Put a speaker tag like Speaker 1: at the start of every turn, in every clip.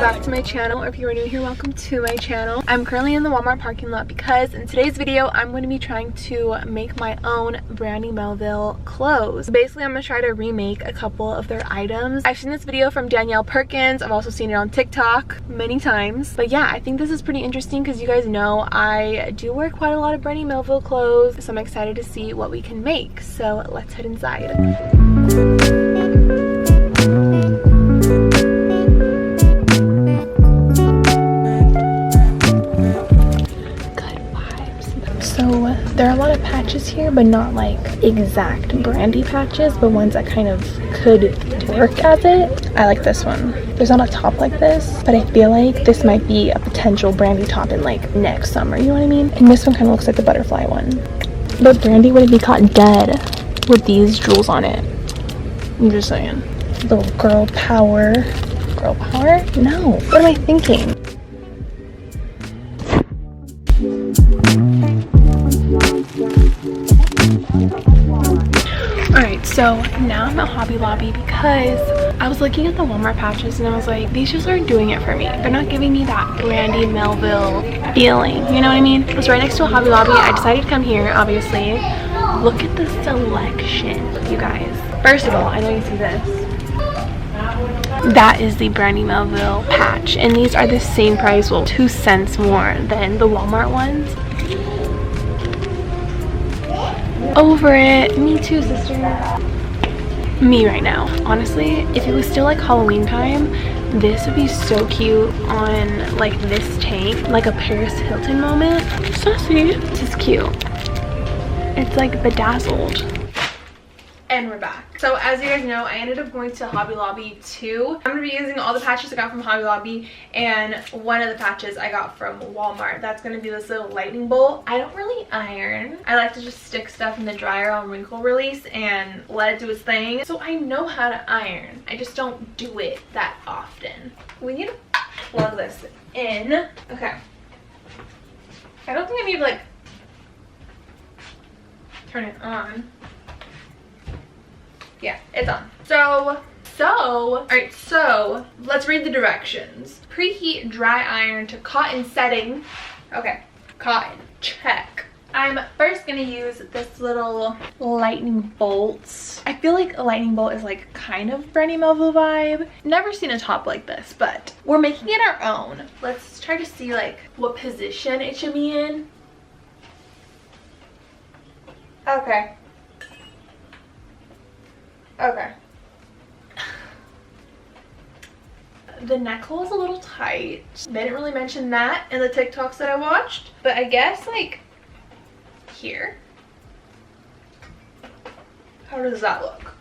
Speaker 1: back to my channel, or if you are new here, welcome to my channel. I'm currently in the Walmart parking lot because in today's video I'm going to be trying to make my own Brandy Melville clothes. Basically, I'm going to try to remake a couple of their items. I've seen this video from Danielle Perkins. I've also seen it on TikTok many times. But yeah, I think this is pretty interesting because you guys know I do wear quite a lot of Brandy Melville clothes, so I'm excited to see what we can make. So let's head inside. So there are a lot of patches here, but not like exact Brandy patches, but ones that kind of could work as it. I like this one. There's not a top like this, but I feel like this might be a potential Brandy top in like next summer, you know what I mean? And this one kind of looks like the butterfly one. But Brandy would be caught dead with these jewels on it. I'm just saying. Little girl power. Girl power? No. What am I thinking? Alright, so now I'm at Hobby Lobby because I was looking at the Walmart patches and I was like, these just aren't doing it for me. They're not giving me that Brandy Melville feeling, you know what I mean? It was right next to a Hobby Lobby. I decided to come here, obviously. Look at the selection, you guys. First of all, I know you see this. That is the Brandy Melville patch, and these are the same price, well, 2 cents more than the Walmart ones. Over it. Me too, sister. Me right now. Honestly, if it was still like Halloween time, this would be so cute on like this tank, like a Paris Hilton moment. Sassy. This is cute. It's like bedazzled. And we're back. So as you guys know, I ended up going to Hobby Lobby too. I'm gonna be using all the patches I got from Hobby Lobby and one of the patches I got from Walmart. That's gonna be this little lightning bolt. I don't really iron. I like to just stick stuff in the dryer on wrinkle release and let it do its thing. So I know how to iron. I just don't do it that often. We need to plug this in. Okay. I don't think I need to like turn it on. Yeah, it's on. Alright, so let's read the directions. Preheat dry iron to cotton setting. Okay, cotton, check. I'm first gonna use this little lightning bolt. I feel like a lightning bolt is like kind of Brandy Melville vibe. Never seen a top like this, but we're making it our own. Let's try to see like what position it should be in. Okay. Okay. The neck hole is a little tight. They didn't really mention that in the TikToks that I watched, but I guess like here. How does that look?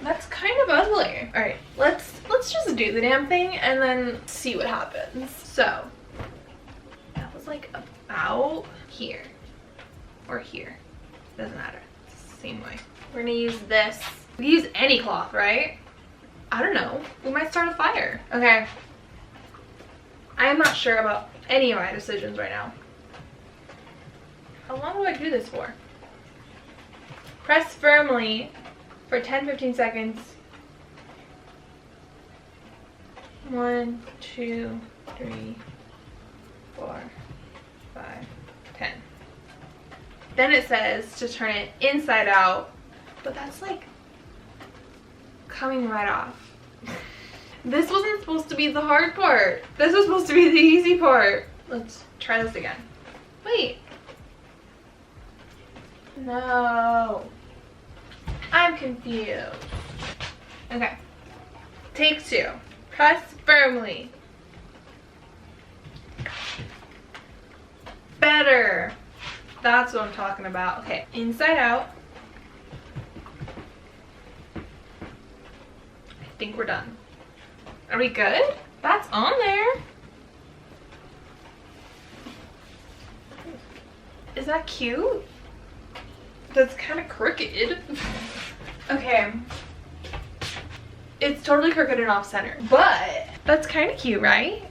Speaker 1: That's kind of ugly. All right, let's just do the damn thing and then see what happens. So that was like about here or here. Doesn't matter. It's the same way. We're gonna use this. We can use any cloth, right? I don't know. We might start a fire. Okay. I am not sure about any of my decisions right now. How long do I do this for? Press firmly for 10-15 seconds. 1, 2, 3, 4, 5, 10. Then it says to turn it inside out, but that's like coming right off. This wasn't supposed to be the hard part. This was supposed to be the easy part. Let's try this again. Wait. No. I'm confused. Okay. Take 2. Press firmly. Better. That's what I'm talking about. Okay. Inside out. I think we're done. Are we good? That's on there. Is that cute? That's kind of crooked. Okay. It's totally crooked and off center, but that's kind of cute, right?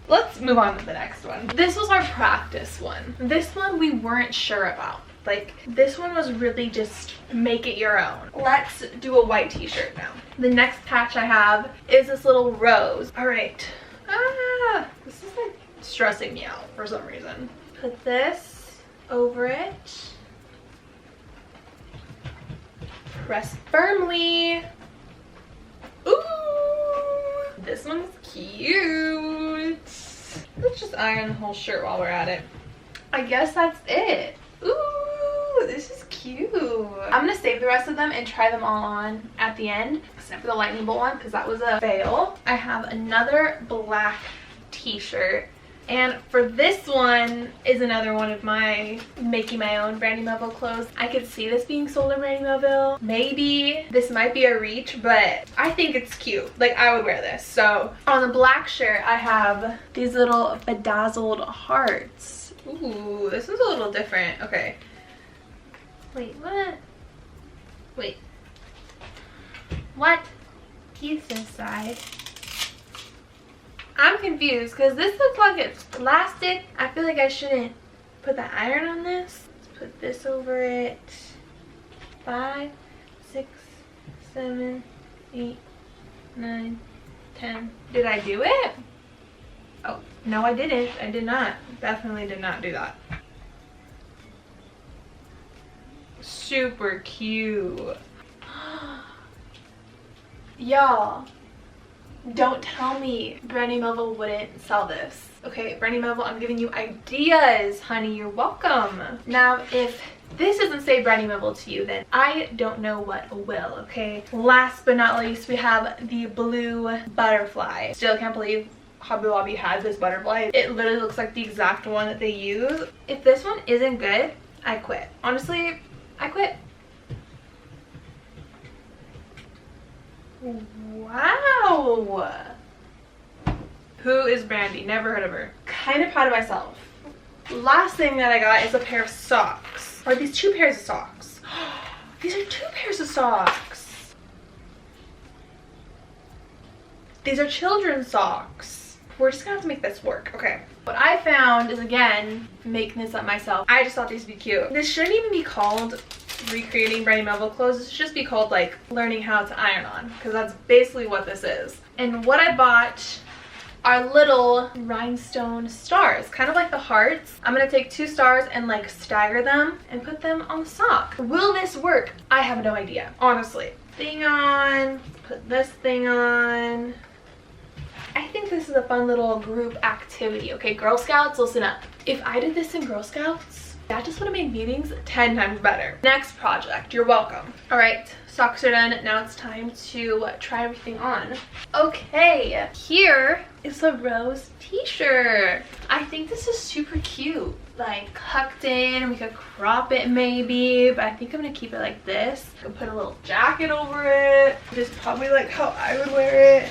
Speaker 1: Let's move on to the next one. This was our practice one. This one we weren't sure about. Like, this one was really just make it your own. Let's do a white t-shirt now. The next patch I have is this little rose. All right, Ah, this is like stressing me out for some reason. Put this over it. Press firmly. Ooh, this one's cute. Let's just iron the whole shirt while we're at it. I guess that's it. Ooh, this is cute. I'm gonna save the rest of them and try them all on at the end, except for the lightning bolt one because that was a fail. I have another black t-shirt, and for this one is another one of my making my own Brandy Melville clothes. I could see this being sold in Brandy Melville. Maybe this might be a reach, but I think it's cute. Like, I would wear this. So on the black shirt I have these little bedazzled hearts. Ooh, this is a little different. Okay, wait, what? Wait, what piece this side? I'm confused because this looks like it's plastic. I feel like I shouldn't put the iron on this. Let's put this over it. 5, 6, 7, 8, 9, 10. Did I do it? Oh, no, I didn't. I did not. Definitely did not do that. Super cute. Y'all, don't tell me Brandy Melville wouldn't sell this. Okay, Brandy Melville, I'm giving you ideas, honey. You're welcome. Now, if this doesn't say Brandy Melville to you, then I don't know what will, okay? Last but not least, we have the blue butterfly. Still can't believe Hobby Lobby has this butterfly. It literally looks like the exact one that they use. If this one isn't good, I quit. Honestly, I quit. Wow. Who is Brandy? Never heard of her. Kind of proud of myself. Last thing that I got is a pair of socks. Or these 2 pairs of socks. These are 2 pairs of socks. These are children's socks. We're just gonna have to make this work. Okay. What I found is, again, making this up myself. I just thought these would be cute. This shouldn't even be called recreating Brandy Melville clothes. This should just be called like learning how to iron on, because that's basically what this is. And what I bought are little rhinestone stars, kind of like the hearts. I'm gonna take 2 stars and like stagger them and put them on the sock. Will this work? I have no idea, honestly. Thing on, put this thing on. I think this is a fun little group activity. Okay, Girl Scouts, listen up. If I did this in Girl Scouts, that just would have made meetings 10 times better. Next project, you're welcome. All right, socks are done. Now it's time to try everything on. Okay, here is a rose t-shirt. I think this is super cute. Like tucked in, we could crop it maybe, but I think I'm gonna keep it like this. I could put a little jacket over it. Just probably like how I would wear it.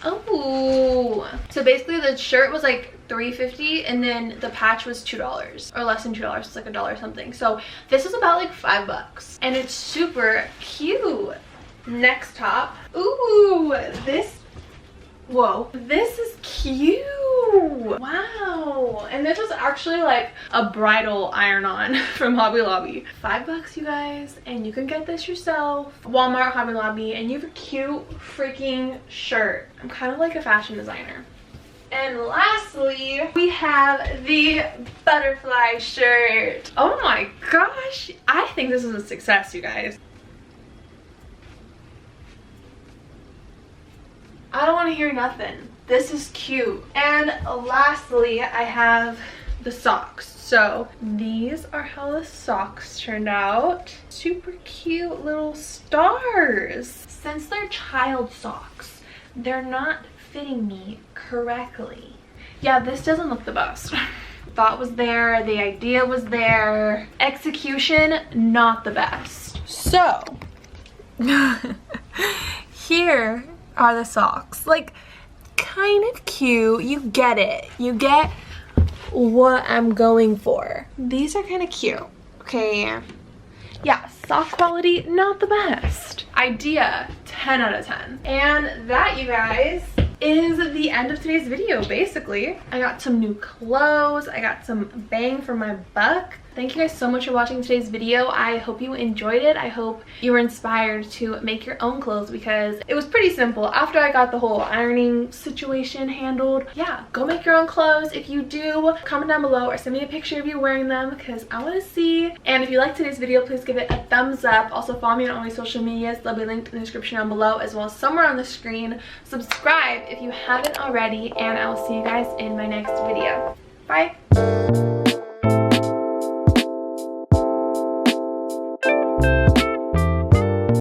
Speaker 1: Oh, so basically the shirt was like $3.50 and then the patch was $2 or less than $2. It's like $1 something. So this is about like $5 and it's super cute. Next top. Ooh, this, whoa, this is cute. Wow. And this was actually like a bridal iron-on from Hobby Lobby. $5, you guys, and you can get this yourself. Walmart, Hobby Lobby, and you have a cute freaking shirt. I'm kind of like a fashion designer. And lastly, we have the butterfly shirt. Oh my gosh, I think this is a success, you guys. I don't want to hear nothing. This is cute. And lastly, I have the socks. So these are how the socks turned out. Super cute little stars. Since they're child socks, they're not fitting me correctly. Yeah, this doesn't look the best. Thought was there, the idea was there. Execution, not the best. So, here are the socks. Like, kind of cute. You get it. You get what I'm going for. These are kind of cute. Okay. Yeah, sock quality, not the best. Idea, 10 out of 10. And that, you guys, is the end of today's video, basically. I got some new clothes. I got some bang for my buck. Thank you guys so much for watching today's video. I hope you enjoyed it. I hope you were inspired to make your own clothes because it was pretty simple. After I got the whole ironing situation handled, yeah, go make your own clothes. If you do, comment down below or send me a picture of you wearing them because I want to see. And if you liked today's video, please give it a thumbs up. Also follow me on all my social medias. They'll be linked in the description down below as well as somewhere on the screen. Subscribe if you haven't already, and I will see you guys in my next video. Bye!